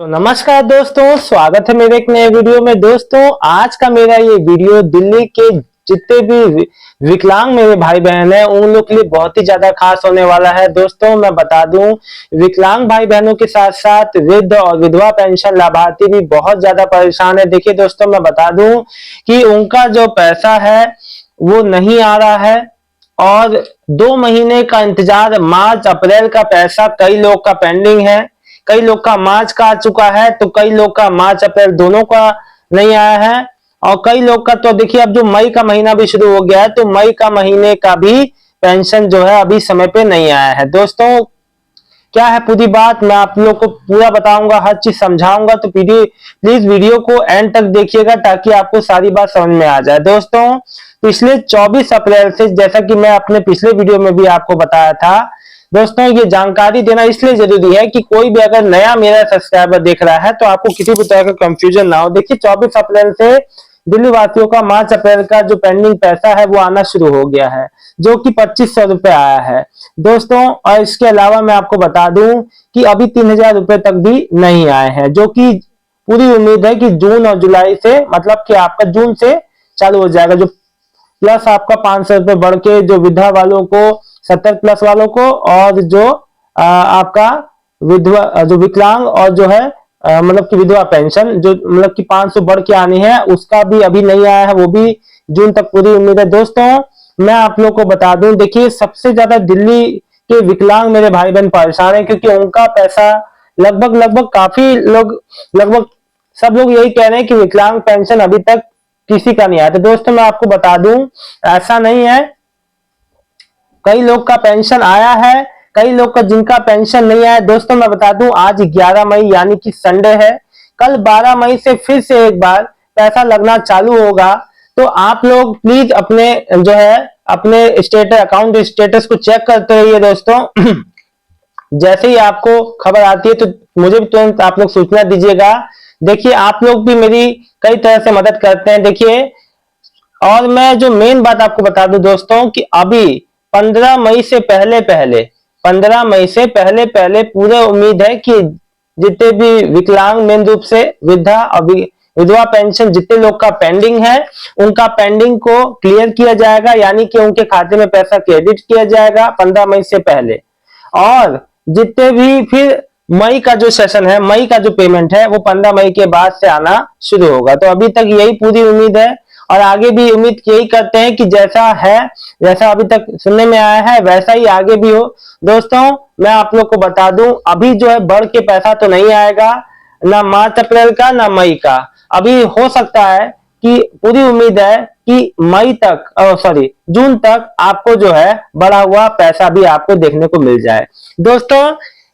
तो नमस्कार दोस्तों, स्वागत है मेरे एक नए वीडियो में। दोस्तों आज का मेरा ये वीडियो दिल्ली के जितने भी विकलांग मेरे भाई बहन हैं उन लोग के लिए बहुत ही ज्यादा खास होने वाला है। दोस्तों मैं बता दूं, विकलांग भाई बहनों के साथ साथ वृद्ध और विधवा पेंशन लाभार्थी भी बहुत ज्यादा परेशान है। देखिए दोस्तों, मैं बता दूं कि उनका जो पैसा है वो नहीं आ रहा है और 2 महीने का इंतजार, मार्च अप्रैल का पैसा कई लोग का पेंडिंग है। कई लोग का मार्च का आ चुका है तो कई लोग का मार्च अप्रैल दोनों का नहीं आया है। और कई लोग का तो देखिए, अब जो मई का महीना भी शुरू हो गया है तो मई का महीने का भी पेंशन जो है अभी समय पे नहीं आया है। दोस्तों क्या है पूरी बात, मैं आप लोग को पूरा बताऊंगा, हर चीज समझाऊंगा, तो प्लीज वीडियो को एंड तक देखिएगा ताकि आपको सारी बात समझ में आ जाए। दोस्तों पिछले 24 अप्रैल से, जैसा कि मैं अपने पिछले वीडियो में भी आपको बताया था, दोस्तों ये जानकारी देना इसलिए जरूरी है कि कोई भी अगर नया मेरा सब्सक्राइबर देख रहा है तो आपको किसी भी तरह का कंफ्यूजन ना हो। देखिए 24 अप्रैल से दिल्ली वासियों का मार्च अप्रैल का जो पेंडिंग पैसा है वो आना शुरू हो गया है, जो कि 2500 रुपए आया है दोस्तों। और इसके अलावा मैं आपको बता दूं कि अभी 3000 रुपए तक भी नहीं आए हैं, जो कि पूरी उम्मीद है कि जून और जुलाई से, मतलब कि आपका जून से चालू हो जाएगा। जो प्लस आपका 500 रुपए बढ़ के जो विधवा वालों को, 70 प्लस वालों को, और जो आपका विधवा जो विकलांग और जो है मतलब कि विधवा पेंशन जो मतलब कि 500 बढ़ के आनी है, उसका भी अभी नहीं आया है, वो भी जून तक पूरी उम्मीद है। दोस्तों मैं आप लोग को बता दूं, देखिए सबसे ज्यादा दिल्ली के विकलांग मेरे भाई बहन परेशान है, क्योंकि उनका पैसा लगभग काफी लोग, लगभग सब लोग यही कह रहे हैं कि विकलांग पेंशन अभी तक किसी का नहीं आया। तो दोस्तों मैं आपको बता दूं, ऐसा नहीं है, कई लोग का पेंशन आया है, कई लोग का जिनका पेंशन नहीं आया। दोस्तों मैं बता दूं, आज 11 मई यानी कि संडे है, कल 12 मई से फिर से एक बार पैसा लगना चालू होगा। तो आप लोग प्लीज अपने जो है अपने स्टेटस, अकाउंट स्टेटस को चेक करते रहिए दोस्तों। जैसे ही आपको खबर आती है तो मुझे भी तुरंत आप लोग सूचना दीजिएगा। देखिए आप लोग भी मेरी कई तरह से मदद करते हैं। देखिए, और मैं जो मेन बात आपको बता दूं दोस्तों कि अभी 15 मई से पहले पहले 15 मई से पहले पहले पूरे उम्मीद है कि जितने भी विकलांग, मेन रूप से वृद्धा और विधवा पेंशन जितने लोग का पेंडिंग है, उनका पेंडिंग को क्लियर किया जाएगा, यानी कि उनके खाते में पैसा क्रेडिट किया जाएगा 15 मई से पहले। और जितने भी फिर मई का जो सेशन है, मई का जो पेमेंट है, वो 15 मई के बाद से आना शुरू होगा। तो अभी तक यही पूरी उम्मीद है और आगे भी उम्मीद यही करते हैं कि जैसा है, जैसा अभी तक सुनने में आया है, वैसा ही आगे भी हो। दोस्तों मैं आप लोग को बता दूं, अभी जो है बढ़ के पैसा तो नहीं आएगा, ना मार्च अप्रैल का ना मई का। अभी हो सकता है कि पूरी उम्मीद है कि मई तक, सॉरी जून तक आपको जो है बढ़ा हुआ पैसा भी आपको देखने को मिल जाए। दोस्तों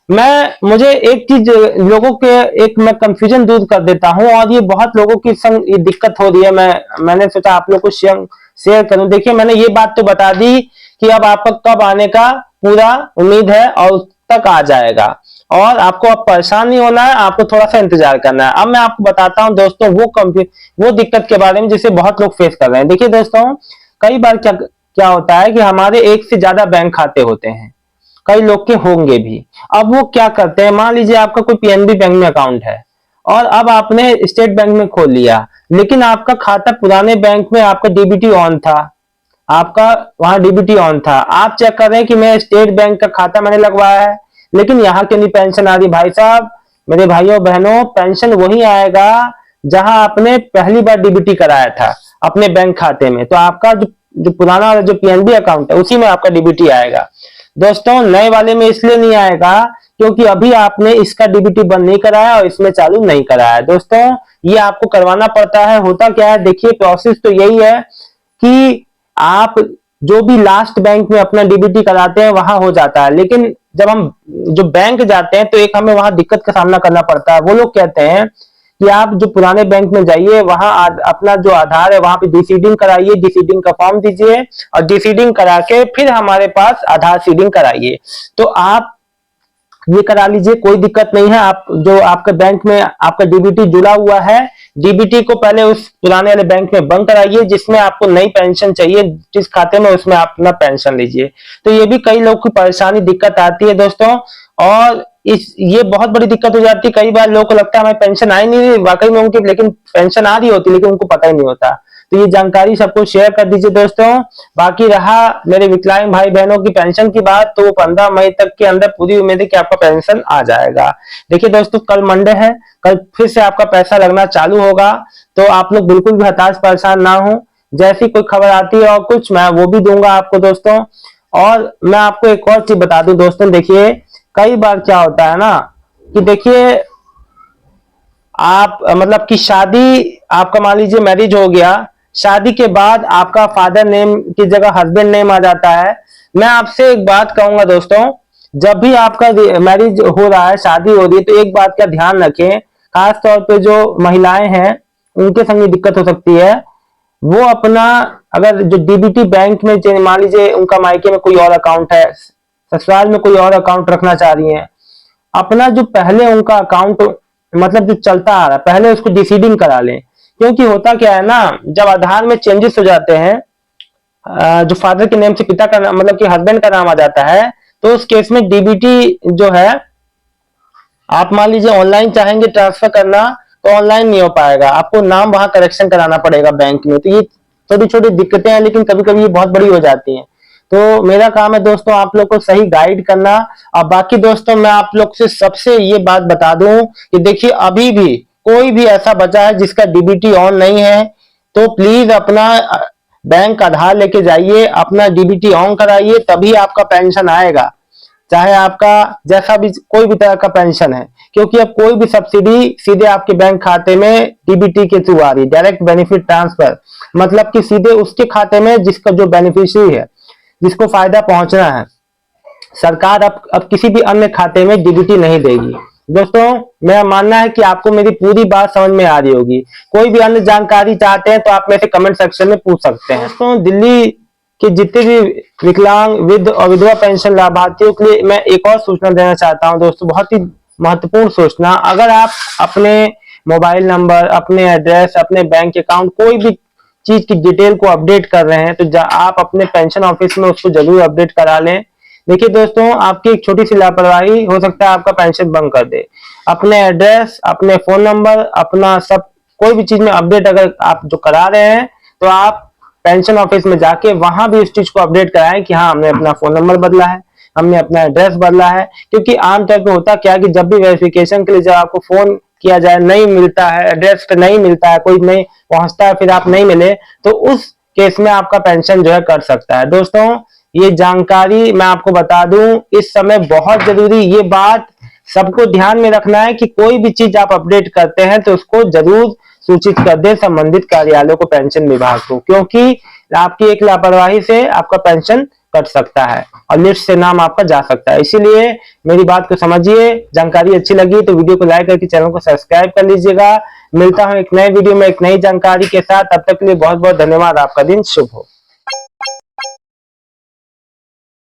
मुझे एक चीज लोगों के, एक मैं कंफ्यूजन दूर कर देता हूं, और ये बहुत लोगों की संग ये दिक्कत हो रही है, मैंने सोचा आप लोग को शेयर करूं। देखिए मैंने ये बात तो बता दी कि अब आपका कब आने का पूरा उम्मीद है और उस तक आ जाएगा, और आपको अब परेशान नहीं होना है, आपको थोड़ा सा इंतजार करना है। अब मैं आपको बताता हूं दोस्तों वो दिक्कत के बारे में जिसे बहुत लोग फेस कर रहे हैं। देखिए दोस्तों, कई बार क्या क्या होता है कि हमारे एक से ज्यादा बैंक खाते होते हैं, कई लोग के होंगे भी। अब वो क्या करते हैं, मान लीजिए आपका कोई पीएनबी बैंक में अकाउंट है और अब आपने स्टेट बैंक में खोल लिया, लेकिन आपका खाता पुराने बैंक में आपका डीबीटी ऑन था, आपका वहां डीबीटी ऑन था। आप चेक कर रहे हैं कि मैं स्टेट बैंक का खाता मैंने लगवाया है, लेकिन यहाँ के नहीं पेंशन आ रही। भाई साहब, मेरे भाइयों बहनों, पेंशन वही आएगा जहां आपने पहली बार डीबीटी कराया था अपने बैंक खाते में। तो आपका जो पुराना जो पीएनबी अकाउंट है उसी में आपका डीबीटी आएगा। दोस्तों नए वाले में इसलिए नहीं आएगा क्योंकि अभी आपने इसका डीबीटी बंद नहीं कराया और इसमें चालू नहीं कराया। दोस्तों ये आपको करवाना पड़ता है। होता क्या है, देखिए प्रोसेस तो यही है कि आप जो भी लास्ट बैंक में अपना डीबीटी कराते हैं वहां हो जाता है, लेकिन जब हम जो बैंक जाते हैं तो एक हमें वहां दिक्कत का सामना करना पड़ता है। वो लोग कहते हैं कि आप जो पुराने बैंक में जाइए, वहां अपना जो आधार है वहां पे डीसीडिंग कराइए, डीसीडिंग का फॉर्म दीजिए और डीसीडिंग करा के फिर हमारे पास आधार सीडिंग कराइए। तो आप ये करा लीजिए, कोई दिक्कत नहीं है। आप जो आपके बैंक में आपका डीबीटी जुड़ा हुआ है, डीबीटी को पहले उस पुराने वाले बैंक में बंद कराइए जिसमें आपको नई पेंशन चाहिए, जिस खाते में उसमें आप अपना पेंशन लीजिए। तो ये भी कई लोग की परेशानी दिक्कत आती है दोस्तों, और ये बहुत बड़ी दिक्कत हो जाती है। कई बार लोगों को लगता है हमें पेंशन आ ही नहीं रही, वाकई में उनकी लेकिन पेंशन आ रही होती है लेकिन उनको पता ही नहीं होता। तो ये जानकारी सबको शेयर कर दीजिए दोस्तों। बाकी रहा मेरे विकलांग भाई बहनों की पेंशन की बात, तो 15 मई तक के अंदर पूरी उम्मीद है कि आपका पेंशन आ जाएगा। देखिए दोस्तों, कल मंडे है, कल फिर से आपका पैसा लगना चालू होगा, तो आप लोग बिल्कुल भी हताश परेशान ना हो। जैसी कोई खबर आती है और कुछ, मैं वो भी दूंगा आपको दोस्तों। और मैं आपको एक और चीज बता दूं दोस्तों, देखिए कई बार क्या होता है ना कि देखिए आप मतलब कि शादी आपका मान लीजिए मैरिज हो गया, शादी के बाद आपका फादर नेम की जगह हस्बैंड नेम आ जाता है। मैं आपसे एक बात कहूंगा दोस्तों, जब भी आपका मैरिज हो रहा है, शादी हो रही है, तो एक बात का ध्यान रखें, खास तौर पे जो महिलाएं हैं उनके संग ये दिक्कत हो सकती है। वो अपना अगर जो डीबीटी बैंक में मान लीजिए उनका मायके में कोई और अकाउंट है, ससुराल में कोई और अकाउंट रखना चाह रही है, अपना जो पहले उनका अकाउंट मतलब जो चलता आ रहा है पहले उसको डिसीडिंग करा लें। क्योंकि होता क्या है ना, जब आधार में चेंजेस हो जाते हैं, जो फादर के नेम से पिता का नाम मतलब कि हस्बैंड का नाम आ जाता है, तो उस केस में डीबीटी जो है, आप मान लीजिए ऑनलाइन चाहेंगे ट्रांसफर करना तो ऑनलाइन नहीं हो पाएगा, आपको नाम वहां करेक्शन कराना पड़ेगा बैंक में। तो ये छोटी छोटी दिक्कतें हैं, लेकिन कभी कभी ये बहुत बड़ी हो जाती हैं। तो मेरा काम है दोस्तों आप लोग को सही गाइड करना। और बाकी दोस्तों मैं आप लोग से सबसे ये बात बता दूं कि देखिए अभी भी कोई भी ऐसा बचा है जिसका डीबीटी ऑन नहीं है, तो प्लीज अपना बैंक आधार लेके जाइए, अपना डीबीटी ऑन कराइए, तभी आपका पेंशन आएगा। चाहे आपका जैसा भी कोई भी तरह का पेंशन है, क्योंकि अब कोई भी सब्सिडी सीधे आपके बैंक खाते में डीबीटी के थ्रू आ रही है, डायरेक्ट बेनिफिट ट्रांसफर, मतलब कि सीधे उसके खाते में जिसका जो बेनिफिशियरी है, जिसको फायदा पहुंचना है। सरकार अब किसी भी अन्य खाते में डीबीटी नहीं देगी। दोस्तों मेरा मानना है कि आपको मेरी पूरी बात समझ में आ रही होगी। कोई भी अन्य जानकारी चाहते हैं तो आप मेरे से कमेंट सेक्शन में पूछ सकते हैं। दोस्तों दिल्ली कि जितने भी विकलांग, वृद्ध और विधवा पेंशन लाभार्थियों के लिए मैं एक और सूचना देना चाहता हूं दोस्तों, बहुत ही महत्वपूर्ण सूचना। अगर आप अपने मोबाइल नंबर, अपने एड्रेस, अपने बैंक अकाउंट, कोई भी चीज की डिटेल को अपडेट कर रहे हैं, तो आप अपने पेंशन ऑफिस में उसको जरूर अपडेट करा लें। देखिए दोस्तों, आपकी एक छोटी सी लापरवाही हो सकता है आपका पेंशन बंद कर दे। अपने एड्रेस, अपने फोन नंबर, अपना सब कोई भी चीज में अपडेट अगर आप जो करा रहे हैं, तो आप पेंशन ऑफिस में जाके वहां भी उस चीज को अपडेट कराएं कि हाँ हमने अपना फोन नंबर बदला है, हमने अपना एड्रेस बदला है। क्योंकि आमतौर पे होता क्या है कि जब भी वेरिफिकेशन के लिए जब आपको फोन किया जाए, नहीं मिलता है, एड्रेस पे नहीं मिलता है, कोई नहीं पहुंचता है, फिर आप नहीं मिले, तो उस केस में आपका पेंशन जो है कट सकता है। दोस्तों ये जानकारी मैं आपको बता दूं, इस समय बहुत जरूरी, ये बात सबको ध्यान में रखना है कि कोई भी चीज आप अपडेट करते हैं तो उसको जरूर सूचित कर दे संबंधित कार्यालय को, पेंशन विभाग को, क्योंकि आपकी एक लापरवाही से आपका पेंशन कट सकता है और लिस्ट से नाम आपका जा सकता है। इसीलिए मेरी बात को समझिए। जानकारी अच्छी लगी तो वीडियो को लाइक करके चैनल को सब्सक्राइब कर लीजिएगा। मिलता हूं एक नए वीडियो में एक नई जानकारी के साथ, तब तक के लिए बहुत बहुत धन्यवाद। आपका दिन शुभ हो।